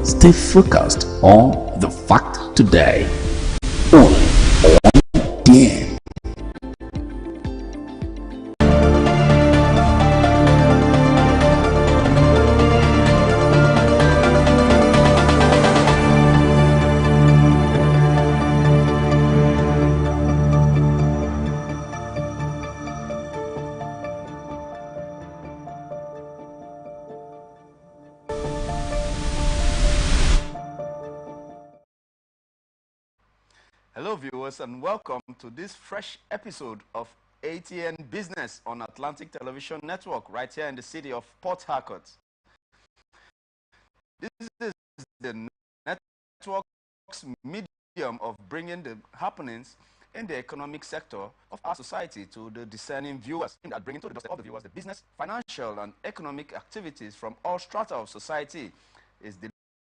Stay focused on the fact today. Only on DM. Hello viewers and welcome to this fresh episode of ATN Business on Atlantic Television Network right here in the city of Port Harcourt. This is the network's medium of bringing the happenings in the economic sector of our society to the discerning viewers, and bringing to the doorstep of the viewers the business, financial and economic activities from all strata of society.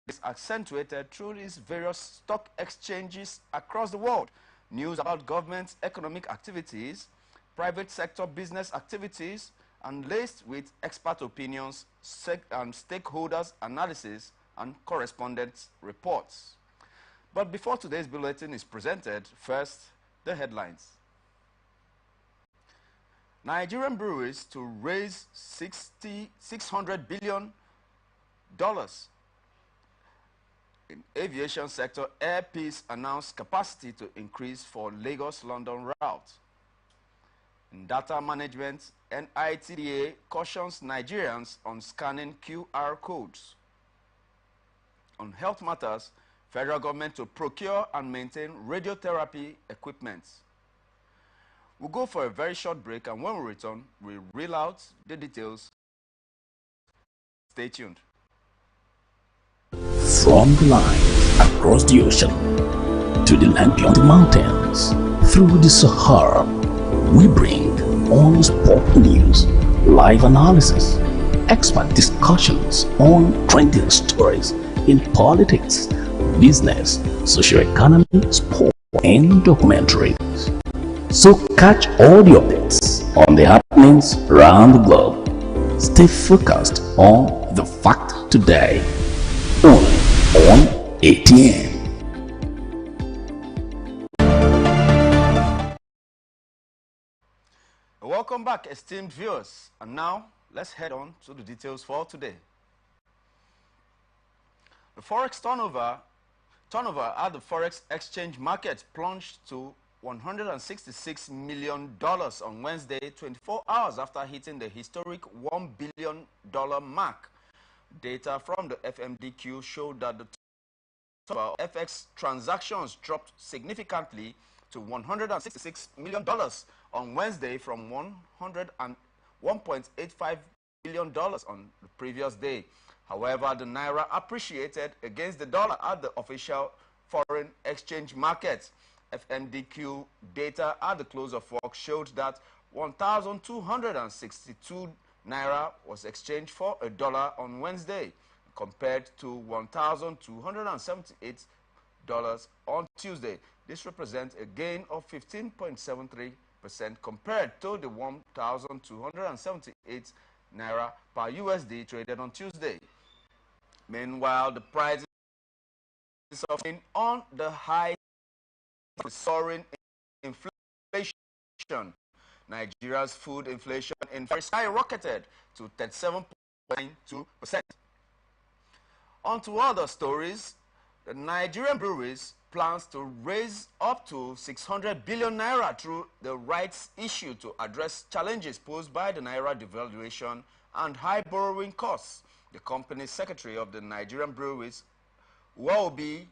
Is accentuated through these various stock exchanges across the world. News about government economic activities, private sector business activities, and laced with expert opinions and stakeholders analysis and correspondence reports. But before today's bulletin is presented, first the headlines. Nigerian breweries to raise $600 billion. In aviation sector, Air Peace announced capacity to increase for Lagos-London route. In data management, NITDA cautions Nigerians on scanning QR codes. On health matters, federal government to procure and maintain radiotherapy equipment. We'll go for a very short break, and when we return, we'll reel out the details. Stay tuned. From the line across the ocean to the land beyond the mountains, through the Sahara, we bring on sport news, live analysis, expert discussions on trending stories in politics, business, socio-economy, sport, and documentaries. So catch all the updates on the happenings around the globe. Stay focused on the fact today. Only on ATN. Welcome back, esteemed viewers. And now, let's head on to the details for today. The forex turnover at the forex exchange market plunged to $166 million on Wednesday, 24 hours after hitting the historic $1 billion mark. Data from the FMDQ showed that the total FX transactions dropped significantly to $166 million on Wednesday from $1.85 billion on the previous day. However, the Naira appreciated against the dollar at the official foreign exchange market. FMDQ data at the close of work showed that 1,262 Naira was exchanged for a dollar on Wednesday, compared to $1,278 on Tuesday. This represents a gain of 15.73% compared to the 1,278 Naira per USD traded on Tuesday. Meanwhile, the prices of on the high soaring inflation. Nigeria's food inflation in February skyrocketed to 37.92%. On to other stories. The Nigerian breweries plans to raise up to 600 billion naira through the rights issue to address challenges posed by the naira devaluation and high borrowing costs. The company secretary of the Nigerian breweries, Uwaobi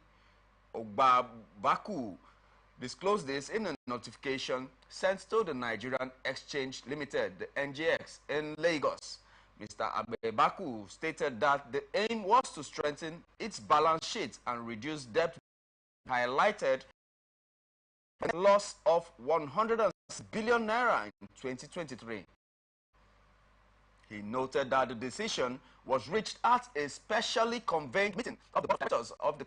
Ogbabaku, disclosed this in a notification sent to the Nigerian Exchange Limited, the NGX, in Lagos. Mr. Abebaku stated that the aim was to strengthen its balance sheet and reduce debt, highlighted a loss of 100 billion naira in 2023. He noted that the decision was reached at a specially convened meeting of the board of directors of the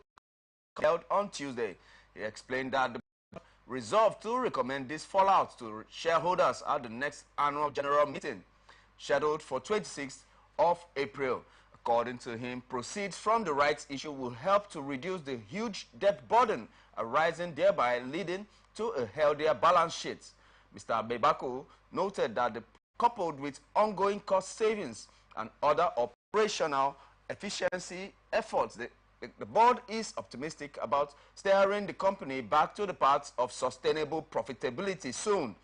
held on Tuesday. He explained that the resolved to recommend this fallout to shareholders at the next annual general meeting, scheduled for 26th of April. According to him, proceeds from the rights issue will help to reduce the huge debt burden arising, thereby leading to a healthier balance sheet. Mr. Bebako noted that coupled with ongoing cost savings and other operational efficiency efforts, the board is optimistic about steering the company back to the path of sustainable profitability soon.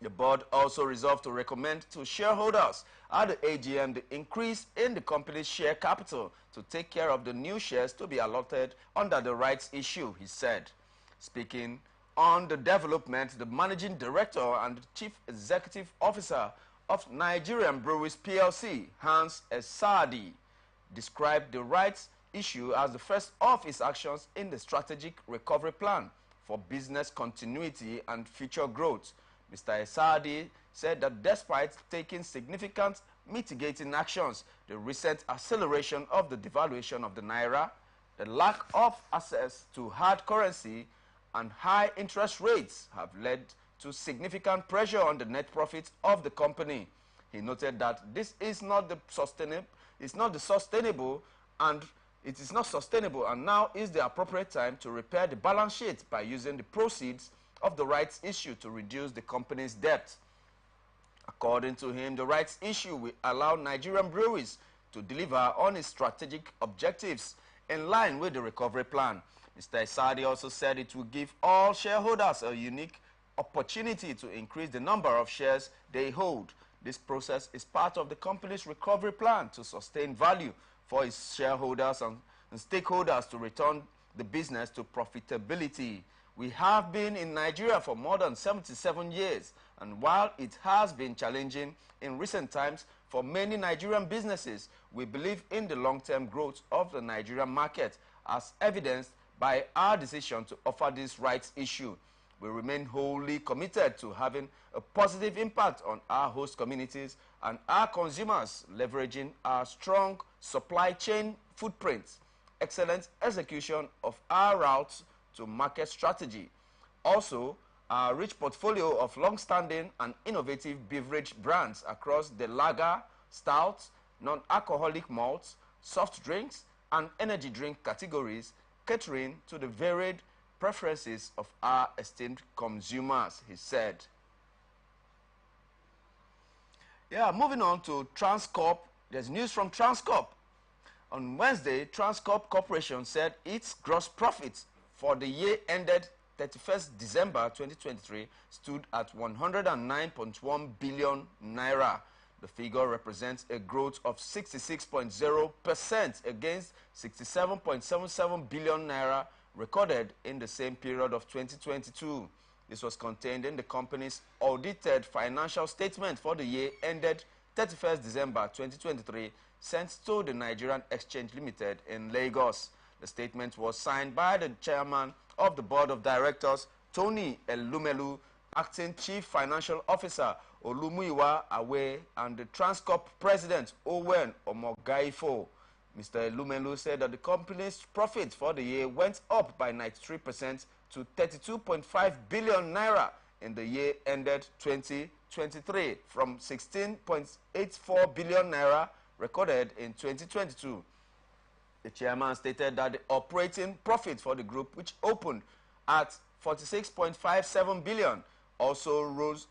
The board also resolved to recommend to shareholders at the AGM the increase in the company's share capital to take care of the new shares to be allotted under the rights issue, he said. Speaking on the development, the managing director and chief executive officer of Nigerian Breweries PLC, Hans Esadi, described the rights issue as the first of its actions in the strategic recovery plan for business continuity and future growth. Mr. Esadi said that despite taking significant mitigating actions, the recent acceleration of the devaluation of the naira, the lack of access to hard currency, and high interest rates have led to significant pressure on the net profit of the company. He noted that this is not sustainable, and it is not sustainable, and now is the appropriate time to repair the balance sheet by using the proceeds of the rights issue to reduce the company's debt. According to him, the rights issue will allow Nigerian breweries to deliver on its strategic objectives in line with the recovery plan. Mr. Esadi also said it will give all shareholders a unique opportunity to increase the number of shares they hold. This process is part of the company's recovery plan to sustain value for its shareholders and stakeholders to return the business to profitability. We have been in Nigeria for more than 77 years, and while it has been challenging in recent times for many Nigerian businesses, we believe in the long-term growth of the Nigerian market, as evidenced by our decision to offer this rights issue. We remain wholly committed to having a positive impact on our host communities and our consumers, leveraging our strong supply chain footprint, excellent execution of our routes to market strategy. Also, our rich portfolio of long-standing and innovative beverage brands across the lager, stouts, non-alcoholic malts, soft drinks, and energy drink categories, catering to the varied preferences of our esteemed consumers, he said. Yeah, moving on to Transcorp. There's news from Transcorp. On Wednesday, Transcorp Corporation said its gross profits for the year ended 31st December 2023 stood at 109.1 billion naira. The figure represents a growth of 66.0% against 67.77 billion naira recorded in the same period of 2022. This was contained in the company's audited financial statement for the year ended 31st December 2023, sent to the Nigerian Exchange Limited in Lagos. The statement was signed by the chairman of the board of directors, Tony Elumelu, acting chief financial officer, Olumuyiwa Awe, and the Transcorp president, Owen Omogaifo. Mr. Elumelu said that the company's profit for the year went up by 93% to 32.5 billion naira in the year ended 2023 from 16.84 billion naira recorded in 2022. The chairman stated that the operating profit for the group, which opened at 46.57 billion, also rose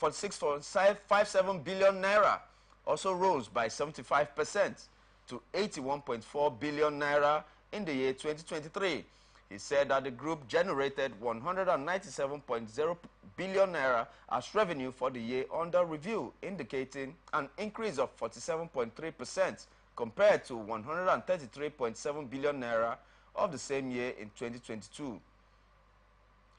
46.57 billion naira, also rose by 75% to 81.4 billion naira in the year 2023. He said that the group generated 197.0 billion naira as revenue for the year under review, indicating an increase of 47.3% compared to 133.7 billion naira of the same year in 2022.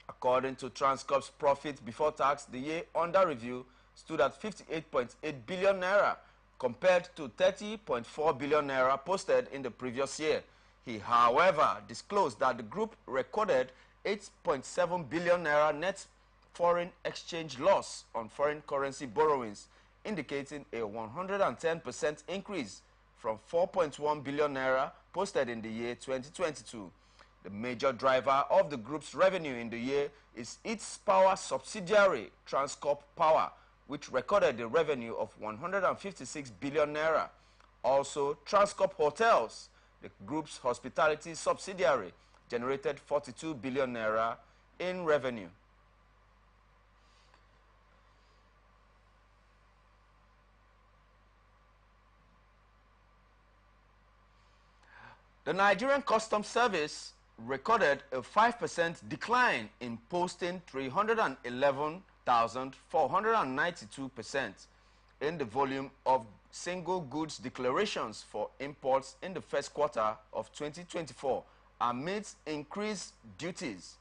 According to Transcorp's profit before tax, the year under review stood at 58.8 billion naira compared to 30.4 billion naira posted in the previous year. He, however, disclosed that the group recorded 8.7 billion naira net foreign exchange loss on foreign currency borrowings, indicating a 110% increase from 4.1 billion naira posted in the year 2022. The major driver of the group's revenue in the year is its power subsidiary, Transcorp Power, which recorded a revenue of 156 billion naira. Also, Transcorp Hotels, the group's hospitality subsidiary, generated 42 billion naira in revenue. The Nigerian Customs Service recorded a 5% decline in posting 311,492% in the volume of single goods declarations for imports in the first quarter of 2024 amidst increased duties.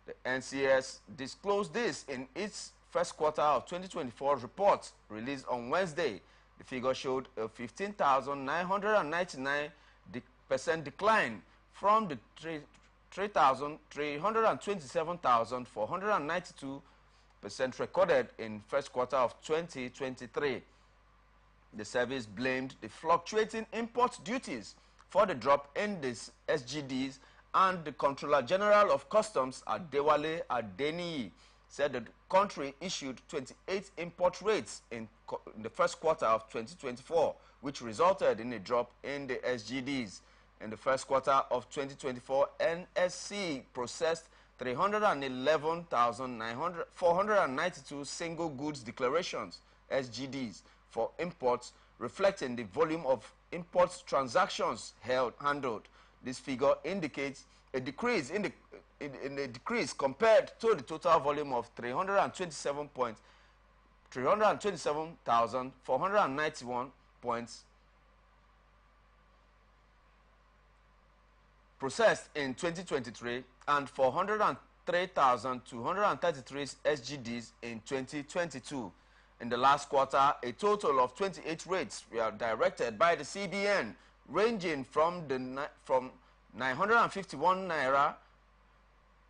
The NCS disclosed this in its first quarter of 2024 report released on Wednesday. The figure showed a 15,999% decline from the 327,492% recorded in first quarter of 2023. The service blamed the fluctuating import duties for the drop in these SGDs, and the Controller General of Customs, Adewale Adeniyi, said the country issued 28 import rates in the first quarter of 2024, which resulted in a drop in the SGDs. In the first quarter of 2024, NSC processed 311,492 single goods declarations, SGDs, for imports, reflecting the volume of imports transactions handled. This figure indicates a decrease in a decrease compared to the total volume of 327,491 points processed in 2023 and 403,233 SGDs in 2022. In the last quarter, a total of 28 rates were directed by the CBN, ranging from 951 naira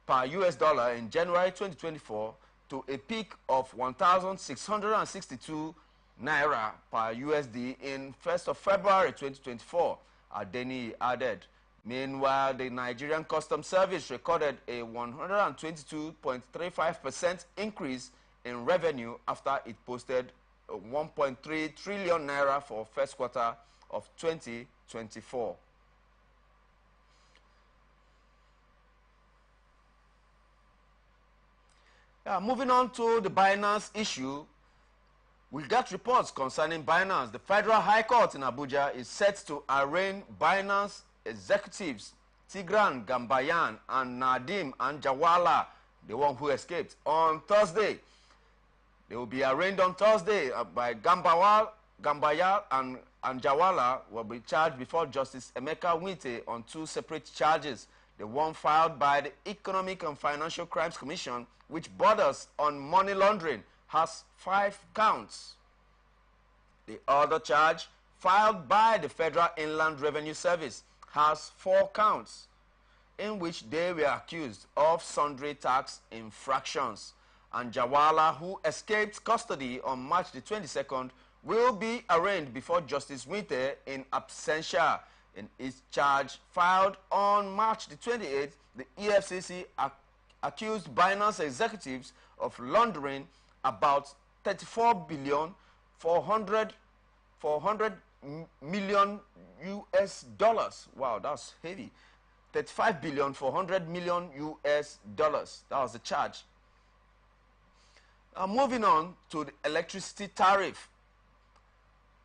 per US dollar in January 2024 to a peak of 1,662 naira per USD in 1st of February 2024, Adeni added. Meanwhile, the Nigerian Customs Service recorded a 122.35% increase in revenue after it posted 1.3 trillion naira for first quarter of 2024. Moving on to the Binance issue, we got reports concerning Binance. The Federal High Court in Abuja is set to arraign Binance executives Tigran Gambaryan and Nadeem Anjarwalla, the one who escaped, on Thursday. They will be arraigned on Thursday by Gambaryan and Anjarwalla will be charged before Justice Emeka Nwite on two separate charges. The one filed by the Economic and Financial Crimes Commission, which borders on money laundering, has 5 counts. The other charge, filed by the Federal Inland Revenue Service, has 4 counts, in which they were accused of sundry tax infractions. Anjarwalla, who escaped custody on March the 22nd, will be arraigned before Justice Nwite in absentia. In its charge filed on March the 28th, the EFCC accused Binance executives of laundering about 34 billion 400 million US dollars. Wow, that's heavy. 35 billion 400 million US dollars. That was the charge. Now moving on to the electricity tariff.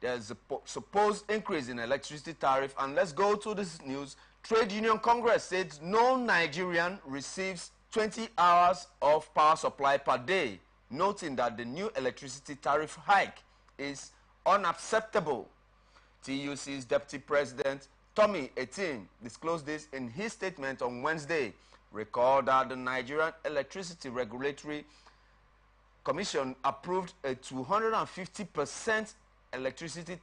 There's a supposed increase in electricity tariff, and let's go to this news. Trade Union Congress says no Nigerian receives 20 hours of power supply per day, noting that the new electricity tariff hike is unacceptable. TUC's Deputy President Tommy Etin disclosed this in his statement on Wednesday. Recall that the Nigerian Electricity Regulatory Commission approved a 250% electricity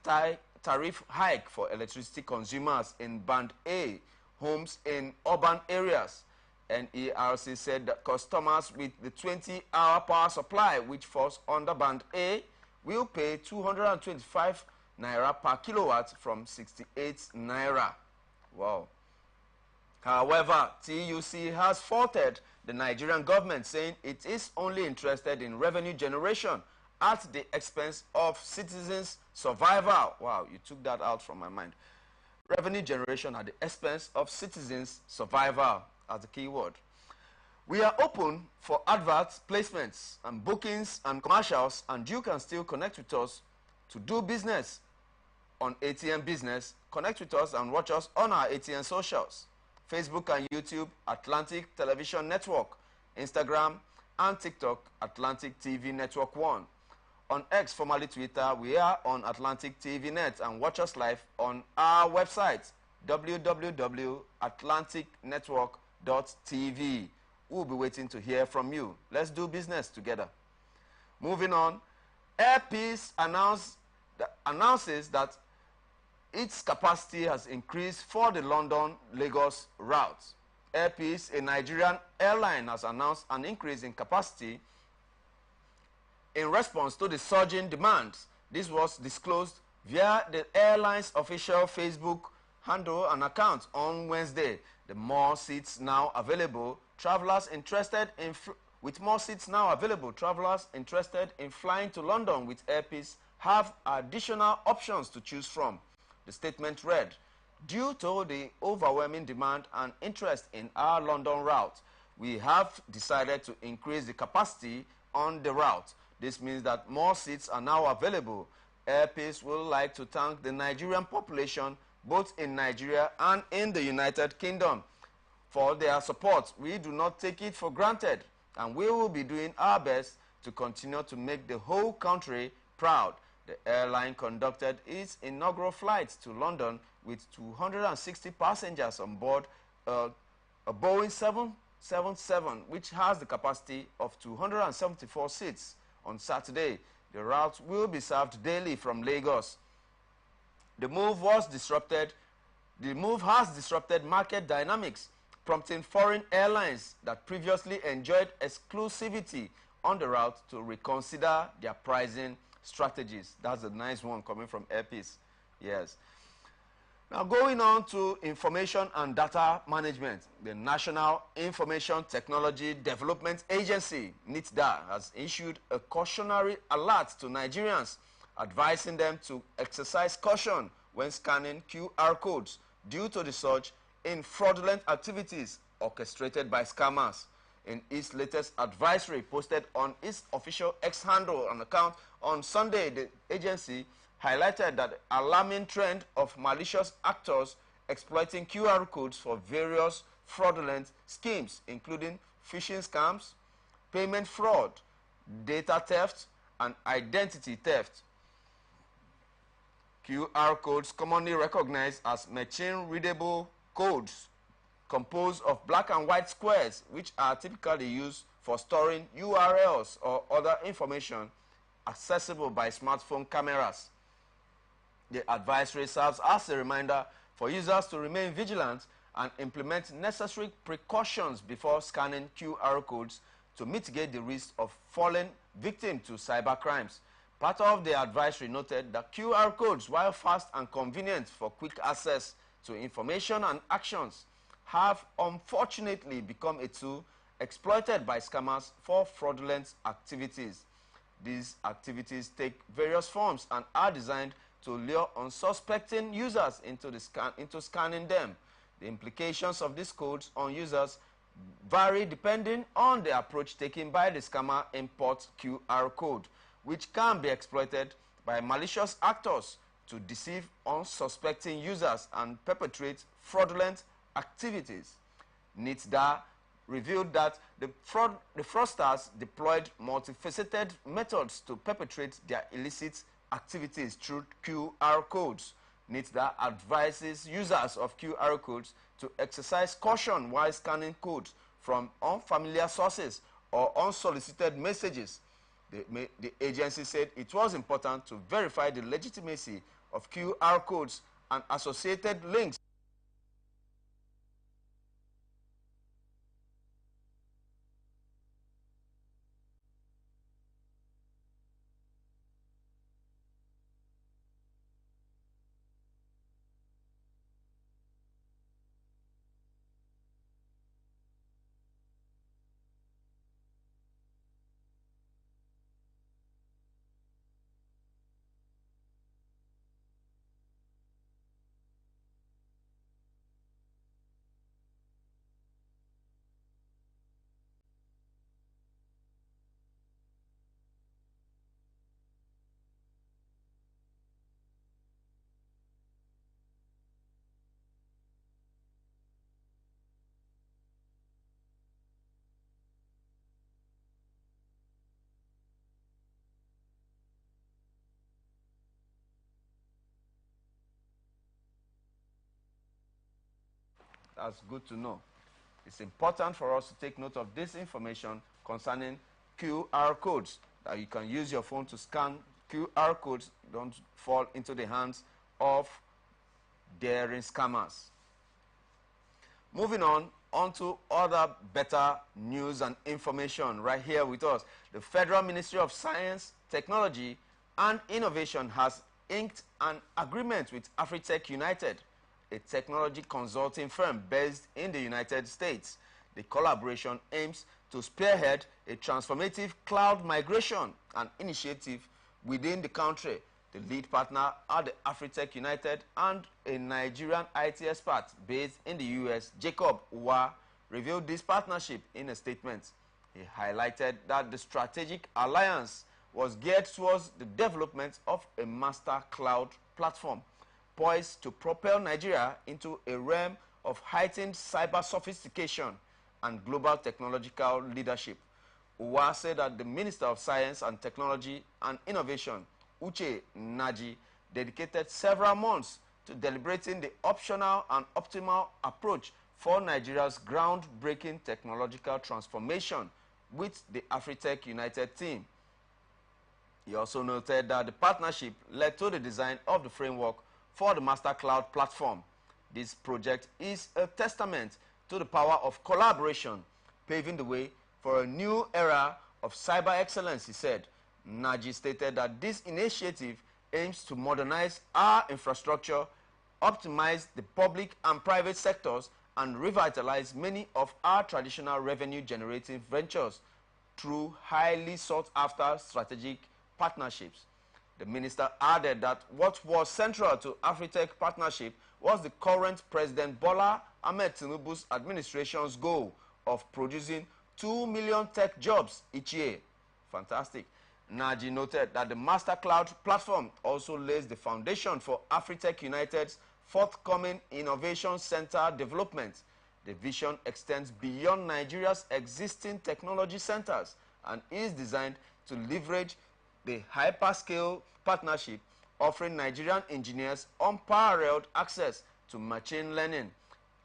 tariff hike for electricity consumers in Band A, homes in urban areas. NERC said that customers with the 20-hour power supply, which falls under Band A, will pay 225 naira per kilowatt from 68 naira. Wow. However, TUC has faulted the Nigerian government, saying it is only interested in revenue generation at the expense of citizens' survival. Wow, you took that out from my mind. Revenue generation at the expense of citizens' survival as the key word. We are open for adverts, placements, and bookings and commercials, and you can still connect with us to do business on ATM Business. Connect with us and watch us on our ATM socials. Facebook and YouTube, Atlantic Television Network. Instagram and TikTok, Atlantic TV Network 1. On X, formerly Twitter, we are on Atlantic TV Net, and watch us live on our website, www.atlanticnetwork.tv. We'll be waiting to hear from you. Let's do business together. Moving on, Air Peace announces that its capacity has increased for the London-Lagos route. Air Peace, a Nigerian airline, has announced an increase in capacity in response to the surging demands. This was disclosed via the airline's official Facebook handle and account on Wednesday. The more seats now available, travelers interested in flying to London with Air Peace have additional options to choose from. The statement read, "Due to the overwhelming demand and interest in our London route, we have decided to increase the capacity on the route. This means that more seats are now available. Air Peace would like to thank the Nigerian population, both in Nigeria and in the United Kingdom, for their support. We do not take it for granted, and we will be doing our best to continue to make the whole country proud." The airline conducted its inaugural flight to London with 260 passengers on board a Boeing 777, which has the capacity of 274 seats. On Saturday, the route will be served daily from Lagos. The move has disrupted market dynamics, prompting foreign airlines that previously enjoyed exclusivity on the route to reconsider their pricing strategies. That's a nice one coming from Air Peace. Yes. Now, going on to information and data management, the National Information Technology Development Agency, NITDA, has issued a cautionary alert to Nigerians, advising them to exercise caution when scanning QR codes due to the surge in fraudulent activities orchestrated by scammers. In its latest advisory posted on its official X handle and account on Sunday, the agency highlighted that alarming trend of malicious actors exploiting QR codes for various fraudulent schemes, including phishing scams, payment fraud, data theft, and identity theft. QR codes, commonly recognized as machine-readable codes, composed of black and white squares, which are typically used for storing URLs or other information accessible by smartphone cameras. The advisory serves as a reminder for users to remain vigilant and implement necessary precautions before scanning QR codes to mitigate the risk of falling victim to cybercrimes. Part of the advisory noted that QR codes, while fast and convenient for quick access to information and actions, have unfortunately become a tool exploited by scammers for fraudulent activities. These activities take various forms and are designed to lure unsuspecting users into scanning them. The implications of these codes on users vary depending on the approach taken by the scammer import QR code, which can be exploited by malicious actors to deceive unsuspecting users and perpetrate fraudulent activities. NITDA revealed that the fraudsters deployed multifaceted methods to perpetrate their illicit activities through QR codes. NITDA advises users of QR codes to exercise caution while scanning codes from unfamiliar sources or unsolicited messages. The agency said it was important to verify the legitimacy of QR codes and associated links That's good to know. It's important for us to take note of this information concerning QR codes, that you can use your phone to scan QR codes. Don't fall into the hands of daring scammers. Moving on to other better news and information right here with us. The Federal Ministry of Science, Technology and Innovation has inked an agreement with Afritech United, a technology consulting firm based in the United States. The collaboration aims to spearhead a transformative cloud migration and initiative within the country. The lead partner are the Afritech United and a Nigerian IT expert based in the US, Jacob Uwa, revealed this partnership in a statement. He highlighted that the strategic alliance was geared towards the development of a master cloud platform poised to propel Nigeria into a realm of heightened cyber sophistication and global technological leadership. Uwa said that the Minister of Science and Technology and Innovation, Uche Naji, dedicated several months to deliberating the optional and optimal approach for Nigeria's groundbreaking technological transformation with the Afritech United team. He also noted that the partnership led to the design of the framework for the Master Cloud platform. This project is a testament to the power of collaboration, paving the way for a new era of cyber excellence, he said. Naji stated that this initiative aims to modernize our infrastructure, optimize the public and private sectors, and revitalize many of our traditional revenue-generating ventures through highly sought-after strategic partnerships. The minister added that what was central to Afritech partnership was the current President Bola Ahmed Tinubu's administration's goal of producing 2 million tech jobs each year. Fantastic. Naji noted that the Master Cloud platform also lays the foundation for Afritech United's forthcoming Innovation Center development. The vision extends beyond Nigeria's existing technology centers and is designed to leverage the hyperscale partnership, offering Nigerian engineers unparalleled access to machine learning,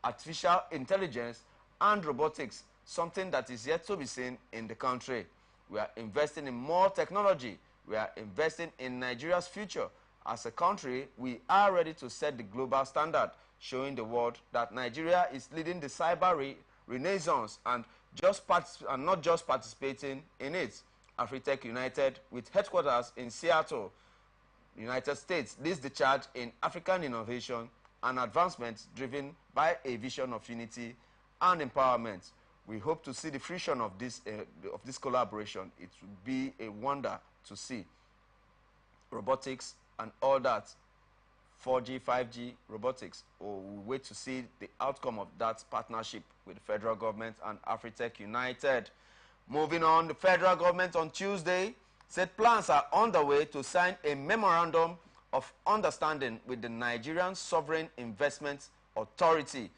artificial intelligence, and robotics, something that is yet to be seen in the country. We are investing in more technology. We are investing in Nigeria's future. As a country, we are ready to set the global standard, showing the world that Nigeria is leading the cyber renaissance and not just participating in it. Afritech United, with headquarters in Seattle, United States, leads the charge in African innovation and advancement driven by a vision of unity and empowerment. We hope to see the fruition of this collaboration. It would be a wonder to see. Robotics and all that, 4G, 5G robotics. We wait to see the outcome of that partnership with the federal government and Afritech United. Moving on, the federal government on Tuesday said plans are underway to sign a memorandum of understanding with the Nigerian Sovereign Investment Authority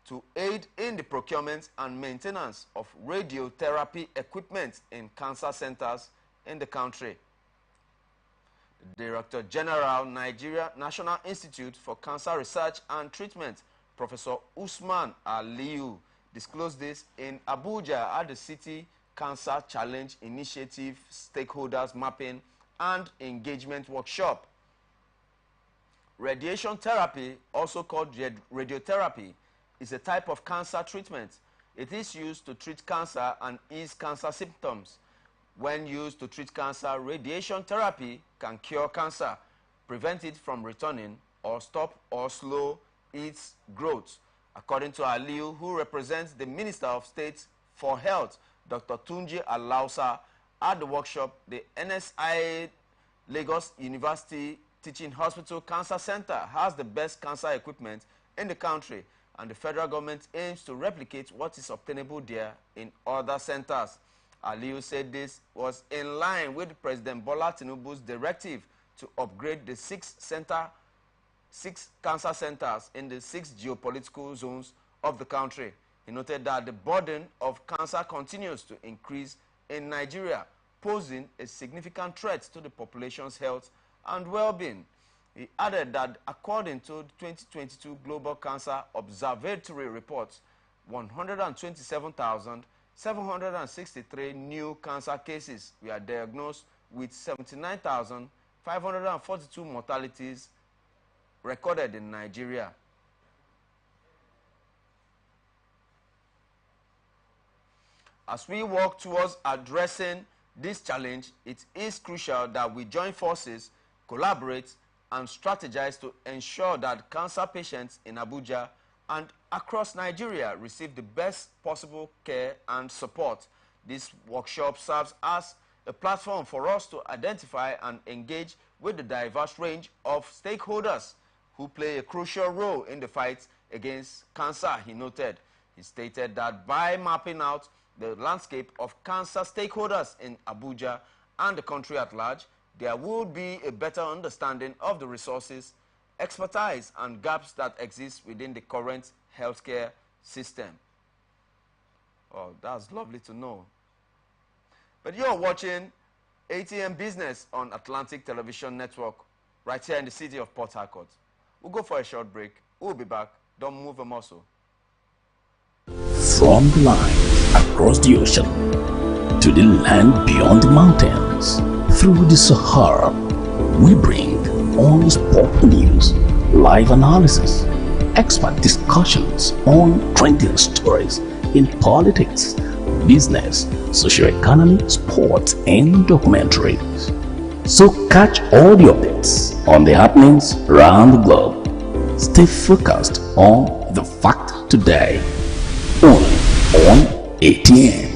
to aid in the procurement and maintenance of radiotherapy equipment in cancer centers in the country. The Director General, Nigeria National Institute for Cancer Research and Treatment, Professor Usman Aliyu, disclosed this in Abuja at the City Cancer Challenge Initiative Stakeholders Mapping and Engagement Workshop. Radiation therapy, also called radiotherapy, is a type of cancer treatment. It is used to treat cancer and ease cancer symptoms. When used to treat cancer, radiation therapy can cure cancer, prevent it from returning, or stop or slow its growth. According to Aliyu, who represents the Minister of State for Health, Dr. Tunji Alausa, at the workshop, the NSI Lagos University Teaching Hospital Cancer Center has the best cancer equipment in the country, and the federal government aims to replicate what is obtainable there in other centers. Aliyu said this was in line with President Bola Tinubu's directive to upgrade the six cancer centers in the 6 geopolitical zones of the country. He noted that the burden of cancer continues to increase in Nigeria, posing a significant threat to the population's health and well-being. He added that according to the 2022 Global Cancer Observatory report, 127,763 new cancer cases were diagnosed, with 79,542 mortalities recorded in Nigeria. As we work towards addressing this challenge, it is crucial that we join forces, collaborate, and strategize to ensure that cancer patients in Abuja and across Nigeria receive the best possible care and support. This workshop serves as a platform for us to identify and engage with the diverse range of stakeholders who play a crucial role in the fight against cancer, he noted. He stated that by mapping out the landscape of cancer stakeholders in Abuja and the country at large, there would be a better understanding of the resources, expertise, and gaps that exist within the current healthcare system. Oh, that's lovely to know. But you're watching ATM Business on Atlantic Television Network, right here in the city of Port Harcourt. We'll go for a short break. We'll be back. Don't move a muscle. From the line across the ocean to the land beyond the mountains, through the Sahara, we bring all sport news, live analysis, expert discussions on trending stories in politics, business, socio-economy, sports, and documentaries. So catch all the updates on the happenings around the globe. Stay focused on the fact today, only on ATM.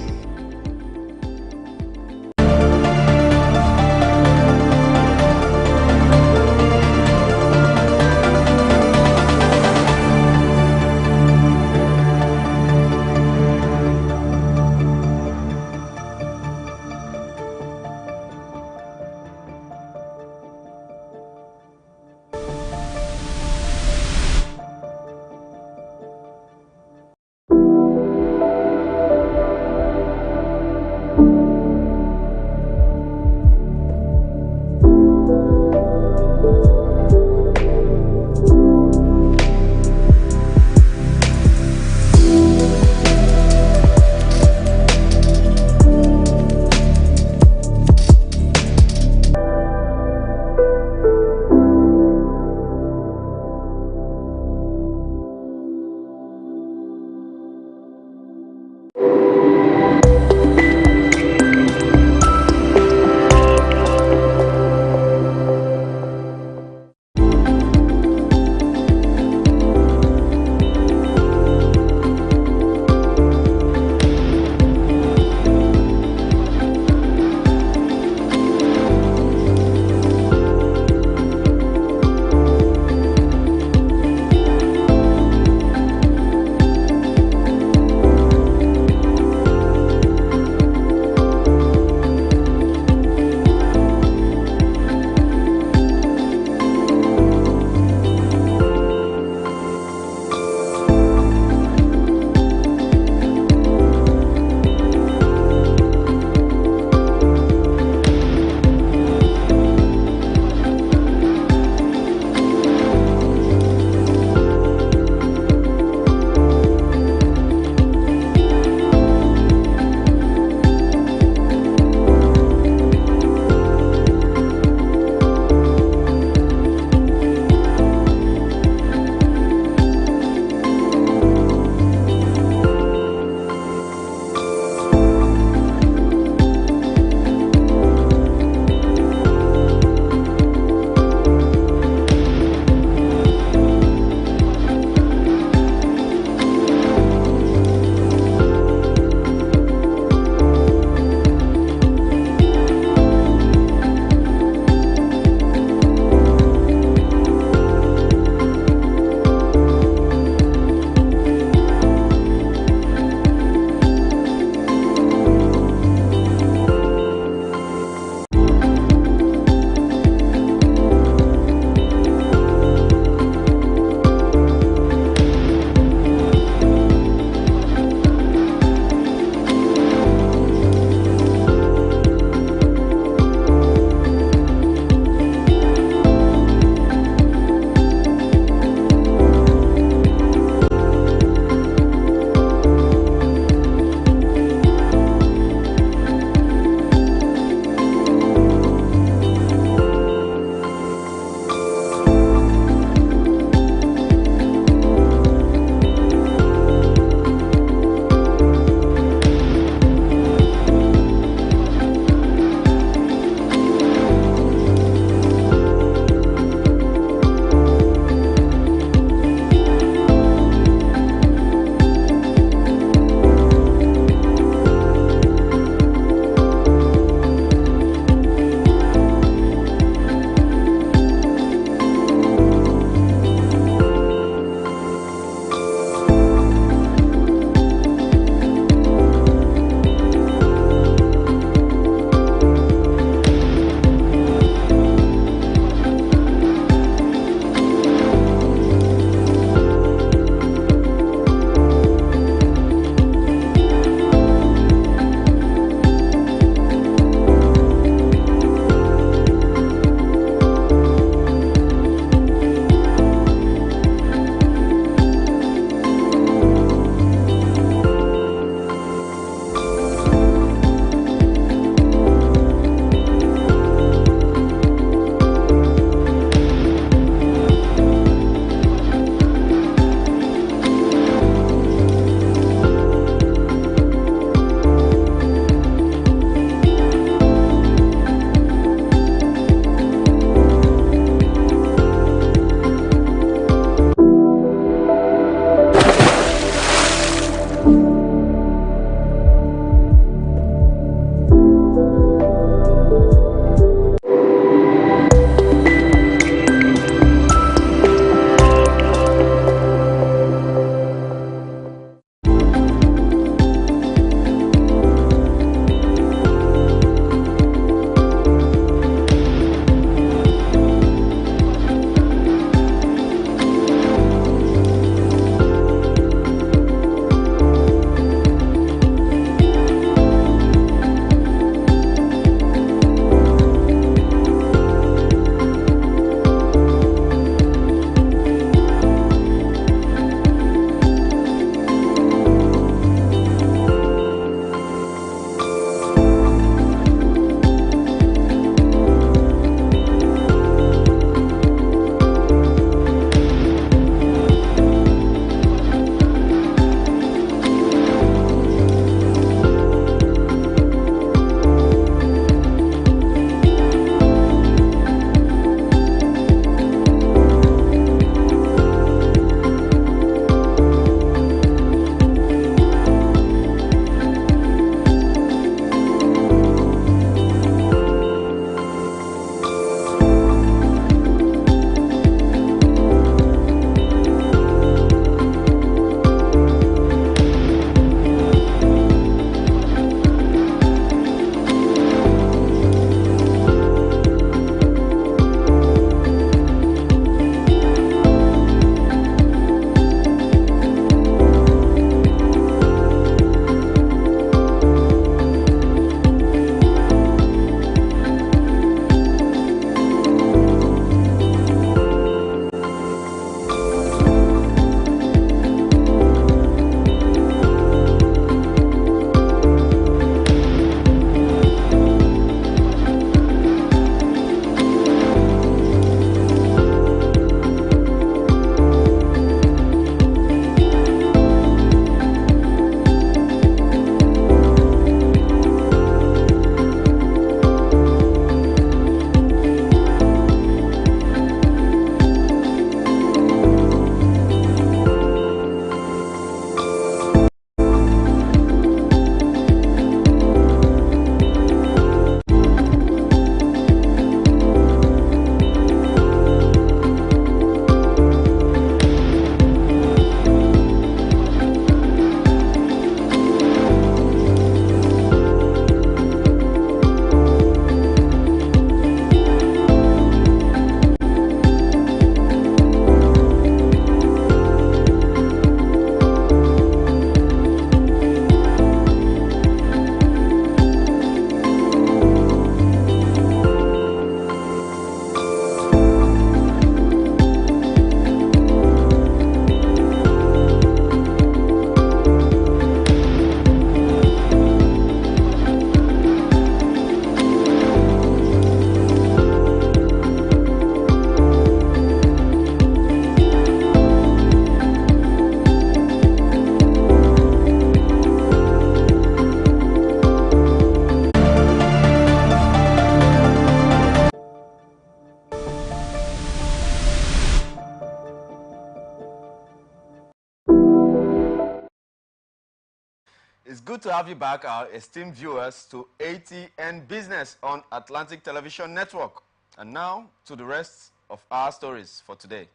It's good to have you back, our esteemed viewers, to ATN Business on Atlantic Television Network. And now to the rest of our stories for today.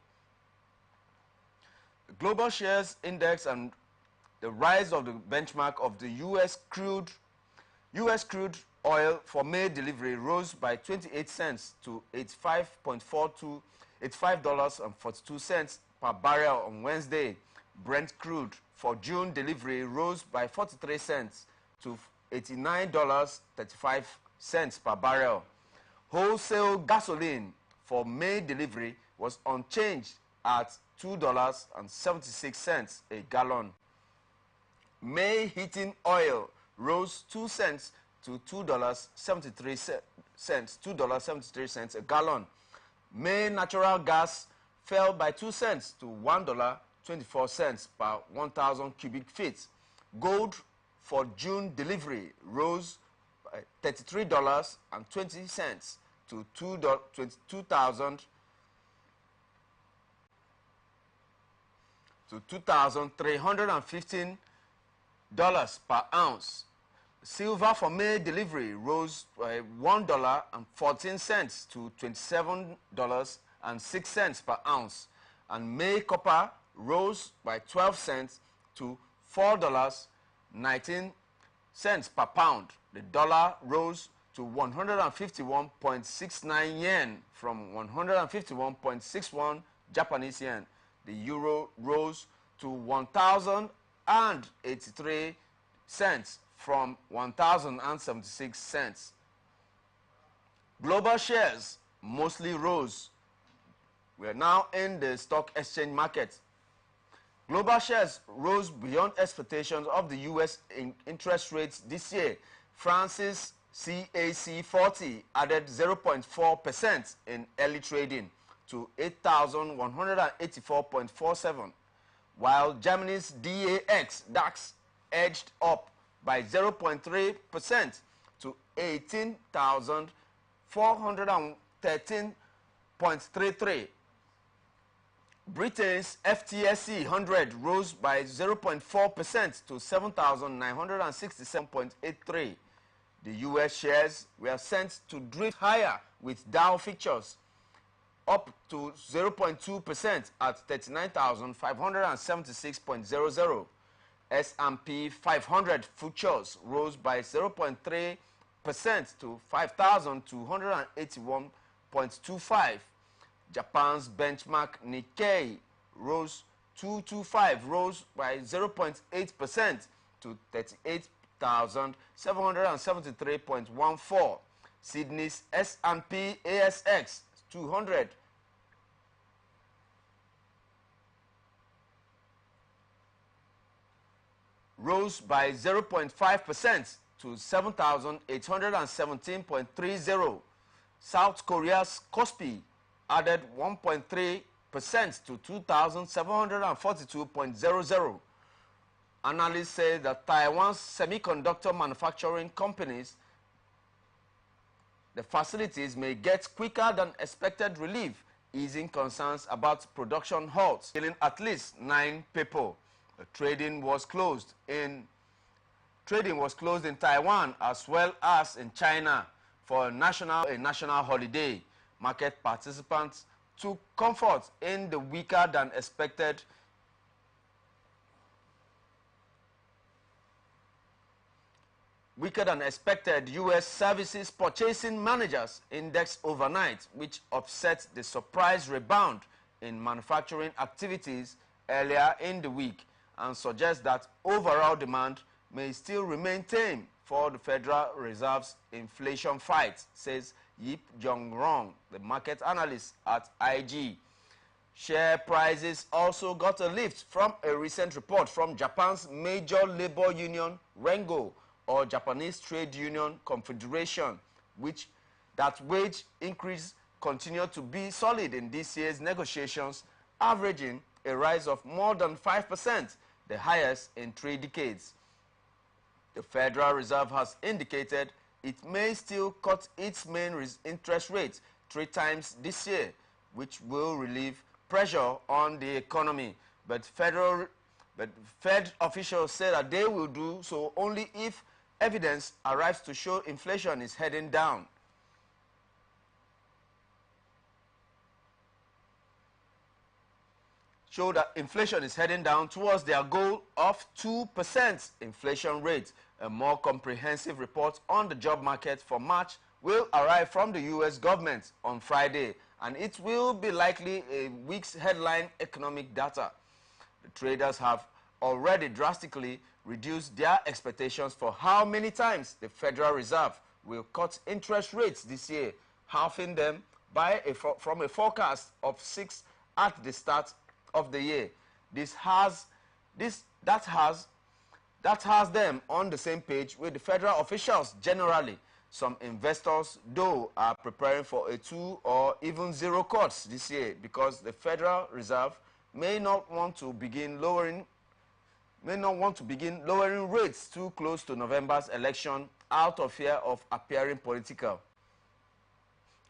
The global shares index and the rise of the benchmark of the U.S. crude oil for May delivery rose by 28 cents to $85.42 per barrel on Wednesday. Brent crude for June delivery rose by 43 cents to $89.35 per barrel. Wholesale gasoline for May delivery was unchanged at $2.76 a gallon. May heating oil rose 2 cents to $2.73 a gallon. May natural gas fell by 2 cents to $1.24 per 1,000 cubic feet. Gold for June delivery rose by $33.20 to $2,315 per ounce. Silver for May delivery rose by $1.14 to $27.06 per ounce, and May copper rose by 12 cents to $4.19 per pound. The dollar rose to 151.69 yen from 151.61 Japanese yen. The euro rose to 1,083 cents from 1,076 cents. Global shares mostly rose. We are now in the stock exchange market. Global shares rose beyond expectations of the U.S. interest rates this year. France's CAC 40 added 0.4% in early trading to 8,184.47, while Germany's DAX edged up by 0.3% to 18,413.33. Britain's FTSE 100 rose by 0.4% to 7,967.83. The U.S. shares were sent to drift higher, with Dow futures up to 0.2% at 39,576.00. S&P 500 futures rose by 0.3% to 5,281.25. Japan's benchmark Nikkei rose 225 rose by 0.8% to 38,773.14. Sydney's S&P ASX 200 rose by 0.5% to 7,817.30. South Korea's Kospi added 1.3% to 2,742.00. Analysts say that Taiwan's semiconductor manufacturing companies, the facilities may get quicker than expected relief, easing concerns about production halts, killing at least 9 people. Trading was closed in Taiwan as well as in China for a national holiday. Market participants took comfort in the weaker than expected U.S. Services Purchasing Managers Index overnight, which offset the surprise rebound in manufacturing activities earlier in the week, and suggests that overall demand may still remain tame for the Federal Reserve's inflation fight, says Yip Jong-rong, the market analyst at IG. Share prices also got a lift from a recent report from Japan's major labor union, Rengo, or Japanese Trade Union Confederation, that wage increase continued to be solid in this year's negotiations, averaging a rise of more than 5%, the highest in 3 decades. The Federal Reserve has indicated it may still cut its main interest rate 3 times this year, which will relieve pressure on the economy. But But Fed officials say that they will do so only if evidence arrives to show inflation is heading down. Show that inflation is heading down towards their goal of 2% inflation rate. A more comprehensive report on the job market for March will arrive from the U.S. government on Friday, and it will be likely a week's headline economic data. The traders have already drastically reduced their expectations for how many times the Federal Reserve will cut interest rates this year, halving them from a forecast of 6 at the start of the year. That has them on the same page with the federal officials generally. Some investors, though, are preparing for a 2 or even 0 cuts this year because the Federal Reserve may not want to begin lowering rates too close to November's election out of fear of appearing political.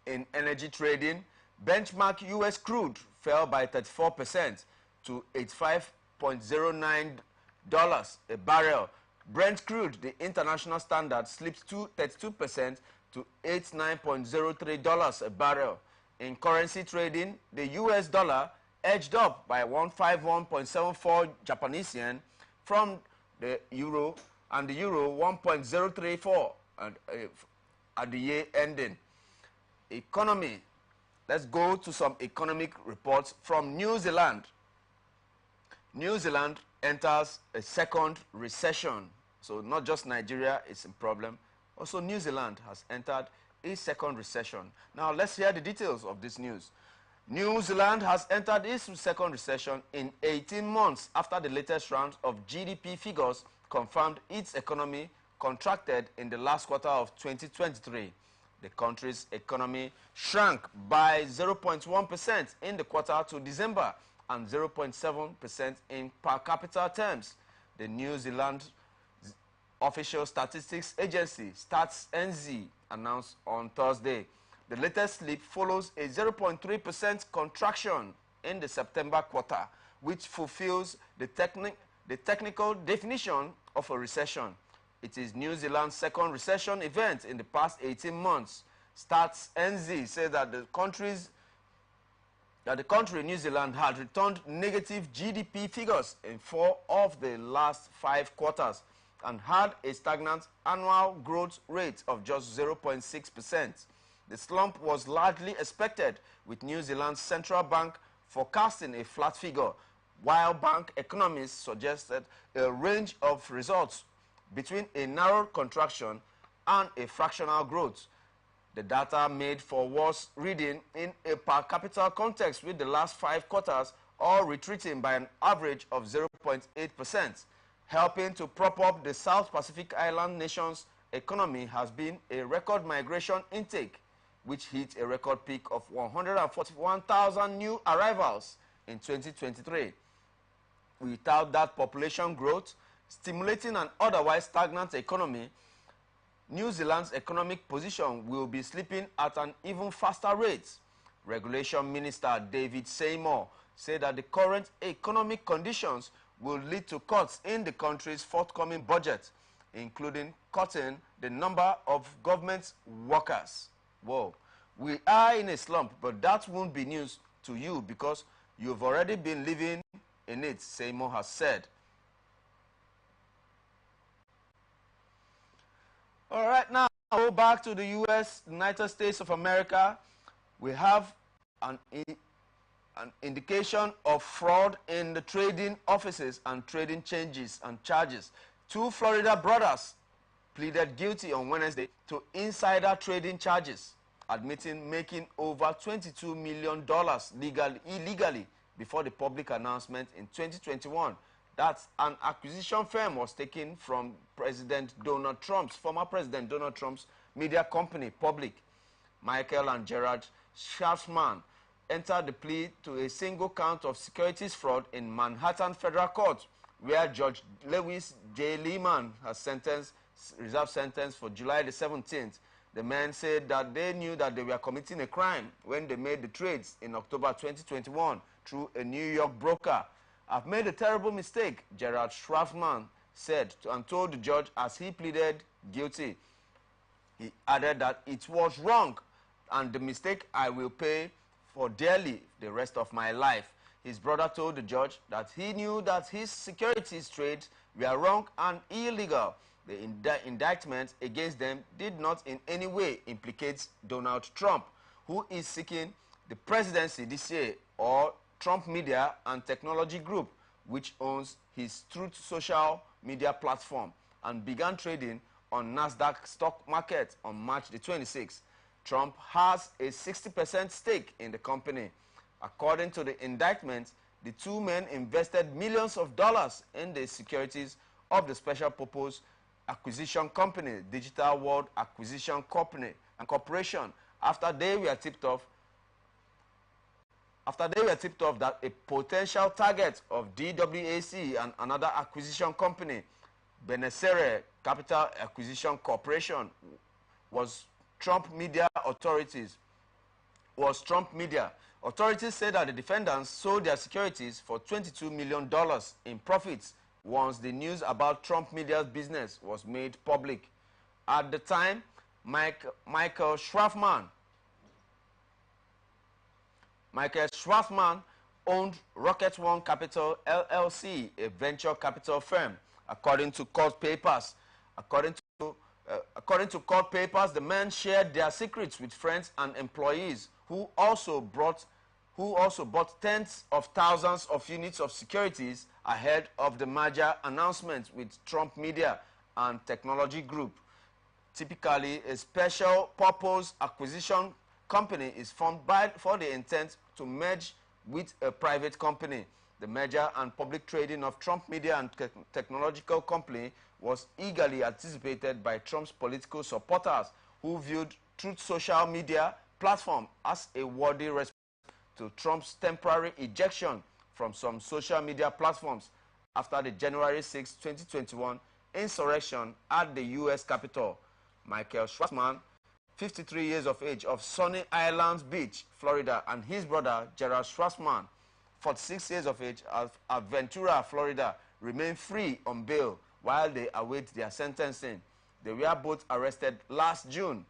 In energy trading, benchmark U.S. crude fell by 34% to $85.09 a barrel. Brent crude, the international standard, slipped to 32% to $89.03 a barrel. In currency trading, the U.S. dollar edged up by 151.74 Japanese yen from the euro, and the euro 1.034 at the year ending. Economy. Let's go to some economic reports from New Zealand. New Zealand enters a second recession. So not just Nigeria is a problem. Also New Zealand has entered a second recession. Now let's hear the details of this news. New Zealand has entered its second recession in 18 months after the latest round of GDP figures confirmed its economy contracted in the last quarter of 2023. The country's economy shrank by 0.1% in the quarter to December and 0.7% in per capita terms. The New Zealand official statistics agency, StarTimes, announced on Thursday. The latest slip follows a 0.3% contraction in the September quarter, which fulfills the technical definition of a recession. It is New Zealand's second recession event in the past 18 months. StarTimes says that the country, New Zealand, had returned negative GDP figures in 4 of the last 5 quarters and had a stagnant annual growth rate of just 0.6%. The slump was largely expected, with New Zealand's central bank forecasting a flat figure, while bank economists suggested a range of results between a narrow contraction and a fractional growth. The data made for worse reading in a per capita context, with the last 5 quarters all retreating by an average of 0.8%. Helping to prop up the South Pacific Island nation's economy has been a record migration intake, which hit a record peak of 141,000 new arrivals in 2023. Without that population growth stimulating an otherwise stagnant economy, New Zealand's economic position will be slipping at an even faster rate. Regulation Minister David Seymour said that the current economic conditions will lead to cuts in the country's forthcoming budget, including cutting the number of government workers. Whoa. We are in a slump, but that won't be news to you because you've already been living in it, Seymour has said. All right, now go back to the U.S., United States of America. We have an indication of fraud in the trading offices and trading changes and charges. 2 Florida brothers pleaded guilty on Wednesday to insider trading charges, admitting making over $22 million illegally before the public announcement in 2021 that an acquisition firm was taken from former President Donald Trump's media company, Public. Michael and Gerard Schaffman entered the plea to a single count of securities fraud in Manhattan Federal Court, where Judge Lewis J. Lehman has reserved sentence for July the 17th. The men said that they knew that they were committing a crime when they made the trades in October 2021 through a New York broker, "I've made a terrible mistake," Gerald Schwarzman said and told the judge as he pleaded guilty. He added that it was wrong and the mistake I will pay for dearly the rest of my life. His brother told the judge that he knew that his securities trades were wrong and illegal. The indictment against them did not in any way implicate Donald Trump, who is seeking the presidency this year, or Trump Media and Technology Group, which owns his Truth social media platform and began trading on Nasdaq stock market on March the 26th. Trump has a 60% stake in the company. According to the indictment, the two men invested millions of dollars in the securities of the special purpose acquisition company, Digital World Acquisition Company and Corporation, after they were tipped off that a potential target of DWAC and another acquisition company, Benesere Capital Acquisition Corporation, was Trump Media. Authorities said that the defendants sold their securities for $22 million in profits once the news about Trump Media's business was made public. At the time, Michael Schwarzman owned Rocket One Capital LLC, a venture capital firm. According to court papers, the men shared their secrets with friends and employees who also bought tens of thousands of units of securities ahead of the merger announcement with Trump Media and Technology Group. Typically, a special purpose acquisition company is formed for the intent to merge with a private company. The merger and public trading of Trump Media and Technological Company was eagerly anticipated by Trump's political supporters, who viewed Truth social media platform as a worthy response to Trump's temporary ejection from some social media platforms after the January 6, 2021 insurrection at the U.S. Capitol. Michael Schwarzman, 53 years of age, of Sunny Islands Beach, Florida, and his brother Gerald Schwarzman, 46 years of age, of Ventura, Florida, remain free on bail while they await their sentencing. They were both arrested last June.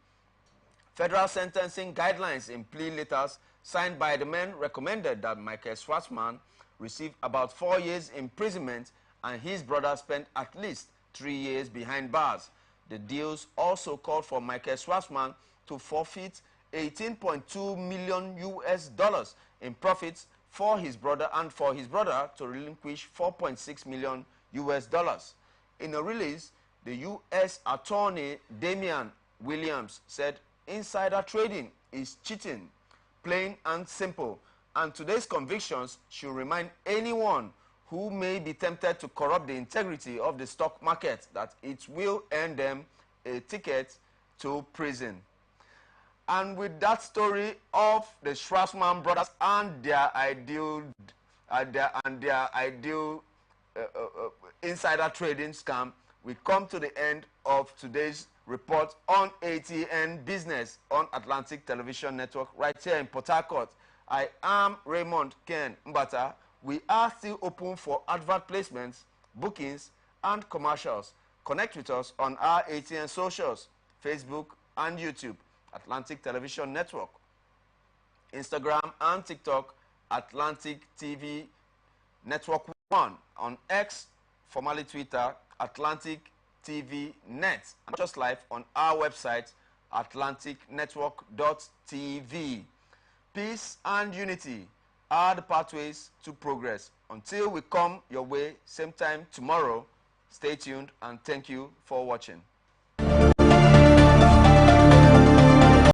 Federal sentencing guidelines in plea letters signed by the men recommended that Michael Schwarzman receive about 4 years imprisonment and his brother spent at least 3 years behind bars. The deals also called for Michael Schwarzman to forfeit $18.2 million in profits for his brother, and for his brother to relinquish $4.6 million. In a release, the U.S. Attorney Damian Williams said insider trading is cheating, plain and simple, and today's convictions should remind anyone who may be tempted to corrupt the integrity of the stock market that it will earn them a ticket to prison. And with that story of the Schwarzman brothers and their ideal insider trading scam, we come to the end of today's report on ATN Business on Atlantic Television Network right here in Port Harcourt. I am Raymond Ken Mbata. We are still open for advert placements, bookings, and commercials. Connect with us on our ATN socials, Facebook and YouTube, Atlantic Television Network, Instagram and TikTok, Atlantic TV Network 1, on X, formerly Twitter, Atlantic TV Net, and just live on our website, atlanticnetwork.tv. Peace and unity are the pathways to progress. Until we come your way, same time tomorrow, stay tuned and thank you for watching.